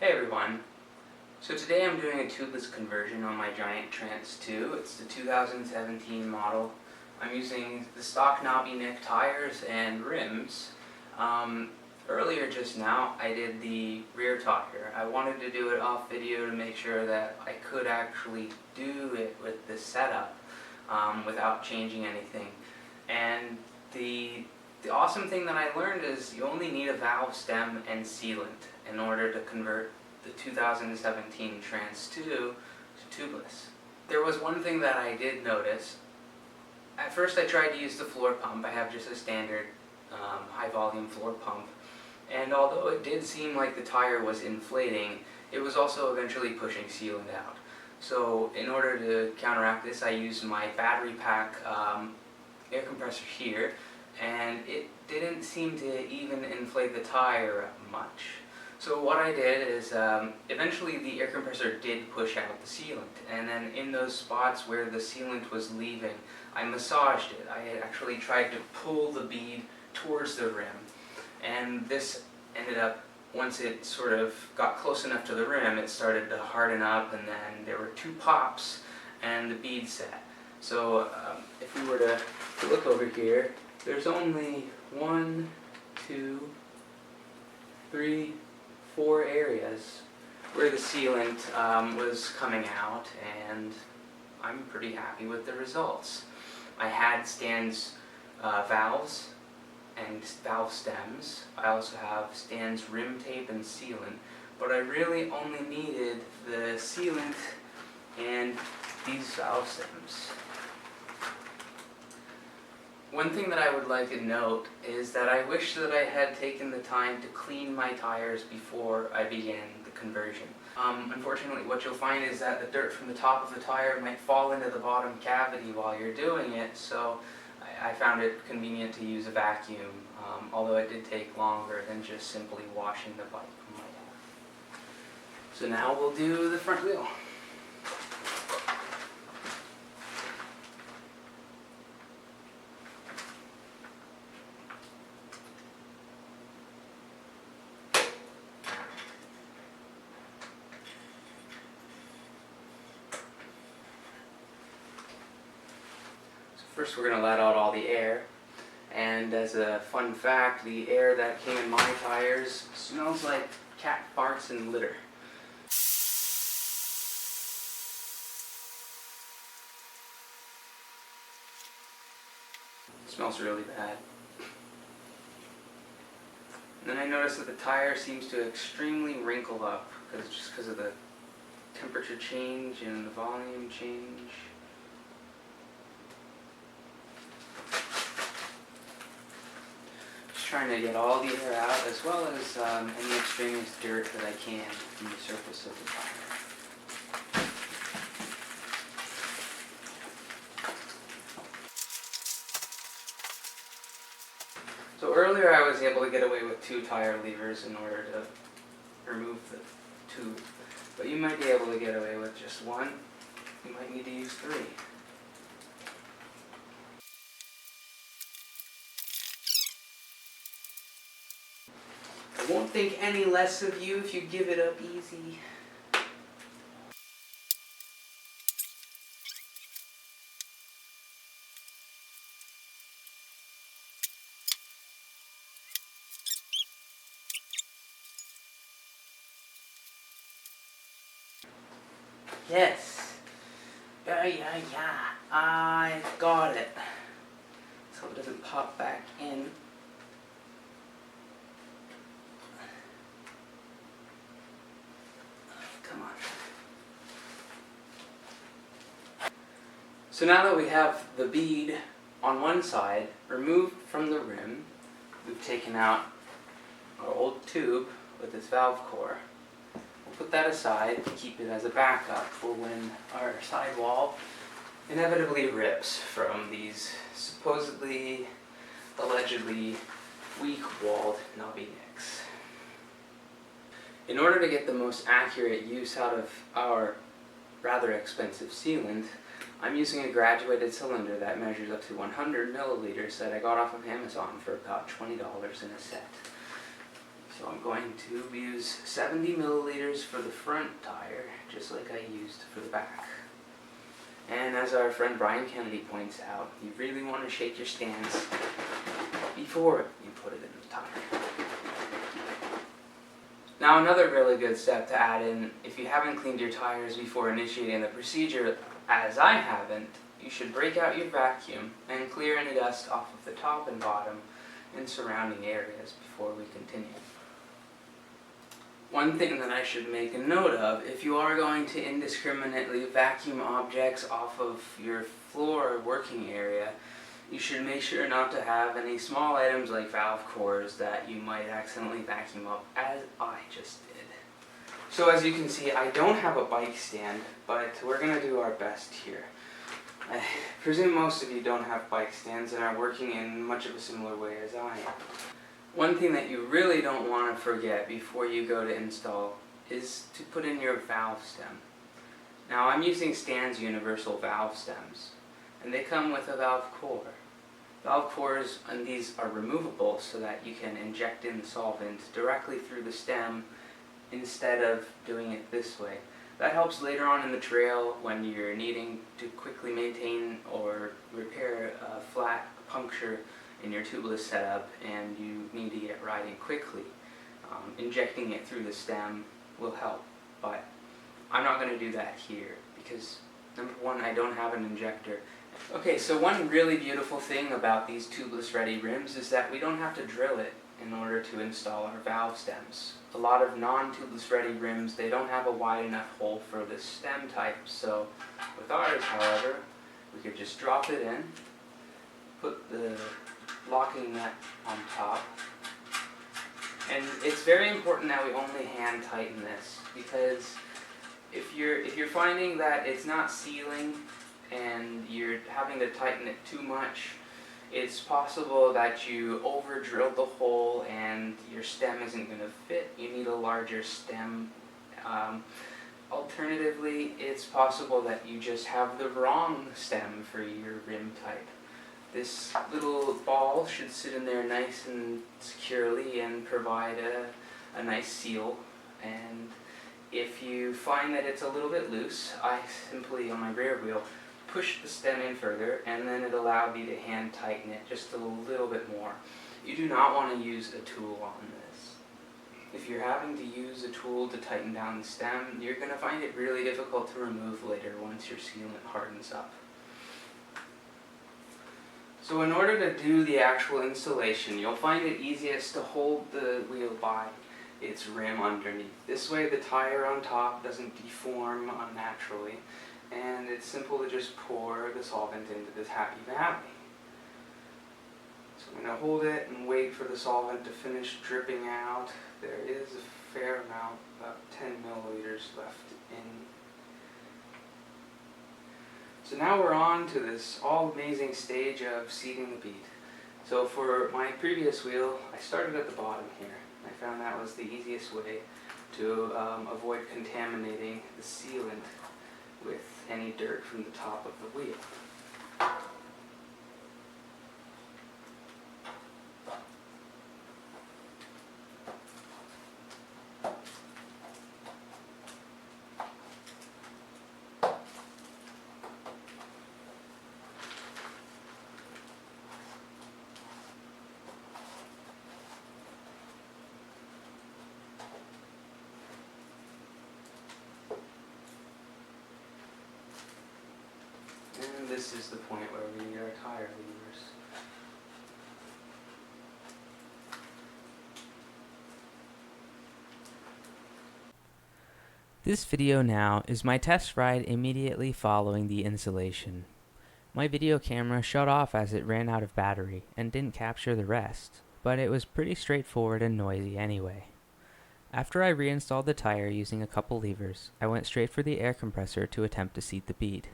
Hey everyone, so today I'm doing a tubeless conversion on my Giant Trance 2. It's the 2017 model. I'm using the stock Nobby neck tires and rims. Earlier just now I did the rear tire. I wanted to do it off video to make sure that I could actually do it with this setup without changing anything. And the awesome thing that I learned is you only need a valve stem and sealant in order to convert the 2017 Trance 2 to tubeless. There was one thing that I did notice. At first I tried to use the floor pump. I have just a standard high volume floor pump, and although it did seem like the tire was inflating, it was also eventually pushing sealant out. So in order to counteract this, I used my battery pack air compressor here, and it didn't seem to even inflate the tire much. So what I did is, eventually the air compressor did push out the sealant, and then in those spots where the sealant was leaving, I massaged it. I actually tried to pull the bead towards the rim, and this ended up, once it sort of got close enough to the rim, it started to harden up, and then there were 2 pops and the bead set. So if we were to look over here, there's only 1, 2, 3, 4 areas where the sealant was coming out, and I'm pretty happy with the results. I had Stan's valves and valve stems. I also have Stan's rim tape and sealant, but I really only needed the sealant and these valve stems. One thing that I would like to note is that I wish that I had taken the time to clean my tires before I began the conversion. Unfortunately, what you'll find is that the dirt from the top of the tire might fall into the bottom cavity while you're doing it, so I found it convenient to use a vacuum, although it did take longer than just simply washing the bike from my tire. So now we'll do the front wheel. First we're going to let out all the air, and as a fun fact, the air that came in my tires smells like cat farts and litter. It smells really bad. And then I noticed that the tire seems to extremely wrinkle up, just because of the temperature change and the volume change. Trying to get all the air out, as well as any extraneous dirt that I can from the surface of the tire. So earlier I was able to get away with 2 tire levers in order to remove the tube, but you might be able to get away with just 1. You might need to use 3. I won't think any less of you if you give it up easy. Yes. Yeah. I got it. So it doesn't pop back in. Come on. So now that we have the bead on one side removed from the rim, we've taken out our old tube with its valve core. We'll put that aside to keep it as a backup for when our sidewall inevitably rips from these supposedly, allegedly weak-walled Nobby necks. In order to get the most accurate use out of our rather expensive sealant, I'm using a graduated cylinder that measures up to 100 milliliters that I got off of Amazon for about $20 in a set. So I'm going to use 70 milliliters for the front tire, just like I used for the back. And as our friend Brian Kennedy points out, you really want to shake your stands before you put it in the tire. Now another really good step to add in, if you haven't cleaned your tires before initiating the procedure, as I haven't, you should break out your vacuum and clear any dust off of the top and bottom and surrounding areas before we continue. One thing that I should make a note of, if you are going to indiscriminately vacuum objects off of your floor or working area, you should make sure not to have any small items like valve cores that you might accidentally vacuum up, as I just did. So as you can see, I don't have a bike stand, but we're going to do our best here. I presume most of you don't have bike stands and are working in much of a similar way as I am. One thing that you really don't want to forget before you go to install is to put in your valve stem. Now I'm using Stan's universal valve stems, and they come with a valve core. Valve cores and these are removable so that you can inject in the solvent directly through the stem instead of doing it this way. That helps later on in the trail when you're needing to quickly maintain or repair a flat puncture in your tubeless setup and you need to get riding quickly. Injecting it through the stem will help, but I'm not going to do that here because number one, I don't have an injector. Okay, so one really beautiful thing about these tubeless ready rims is that we don't have to drill it in order to install our valve stems. A lot of non-tubeless ready rims, they don't have a wide enough hole for the stem type, so with ours, however, we could just drop it in, put the locking nut on top, and it's very important that we only hand tighten this, because if you're finding that it's not sealing and you're having to tighten it too much, it's possible that you over drilled the hole and your stem isn't going to fit. You need a larger stem. Alternatively, it's possible that you just have the wrong stem for your rim type. This little ball should sit in there nice and securely and provide a nice seal. And if you find that it's a little bit loose, I simply, on my rear wheel, push the stem in further, and then it allowed me to hand tighten it just a little bit more. You do not want to use a tool on this. If you're having to use a tool to tighten down the stem, you're going to find it really difficult to remove later once your sealant hardens up. So in order to do the actual installation, you'll find it easiest to hold the wheel by its rim underneath. This way the tire on top doesn't deform unnaturally, and it's simple to just pour the solvent into this happy valley. So I'm going to hold it and wait for the solvent to finish dripping out. There is a fair amount, about 10 milliliters left in. So now we're on to this all amazing stage of seating the bead. So for my previous wheel, I started at the bottom here. I found that was the easiest way to avoid contaminating the sealant with any dirt from the top of the wheel. And this is the point where we need our tire levers. This video now is my test ride immediately following the installation. My video camera shut off as it ran out of battery and didn't capture the rest, but it was pretty straightforward and noisy anyway. After I reinstalled the tire using a couple levers, I went straight for the air compressor to attempt to seat the bead.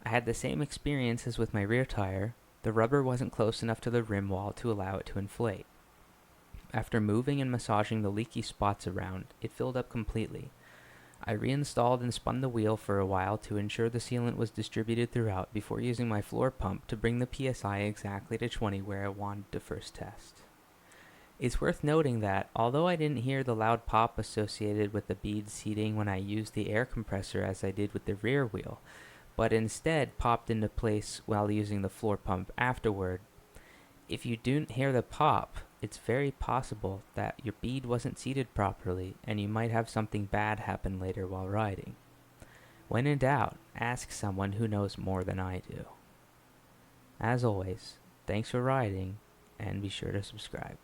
I had the same experience as with my rear tire. The rubber wasn't close enough to the rim wall to allow it to inflate. After moving and massaging the leaky spots around, it filled up completely. I reinstalled and spun the wheel for a while to ensure the sealant was distributed throughout before using my floor pump to bring the PSI exactly to 20 where I wanted to first test. It's worth noting that, although I didn't hear the loud pop associated with the bead seating when I used the air compressor as I did with the rear wheel, but instead popped into place while using the floor pump afterward, if you didn't hear the pop, it's very possible that your bead wasn't seated properly and you might have something bad happen later while riding. When in doubt, ask someone who knows more than I do. As always, thanks for riding, and be sure to subscribe.